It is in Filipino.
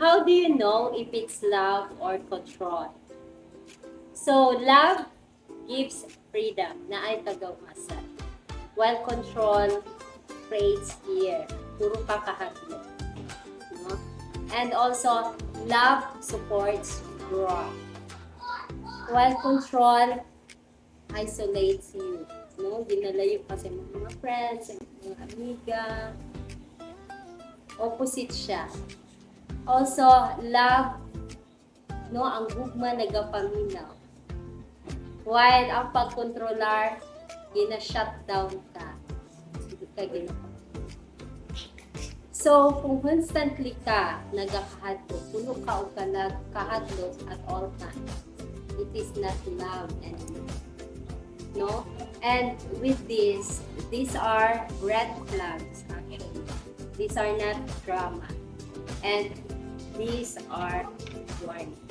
how do you know if it's love or control? So, love gives freedom na ay tagawasa. While control creates fear. Puro ka kahadlo. No? And also, love supports growth. While control isolates you. No? Dinalayo ka sa mga friends, sa mga amiga. Opposite siya. Also, love, no, ang gugma nagapaminaw. While ang pagkontrolar, gina-shutdown ka. Hindi ka So, kung constantly ka nagkakahadlok, puno ka o ka nagkahadlok at all times, it is not love anymore. No? And with this, these are red flags actually. These are not drama. And these are warnings.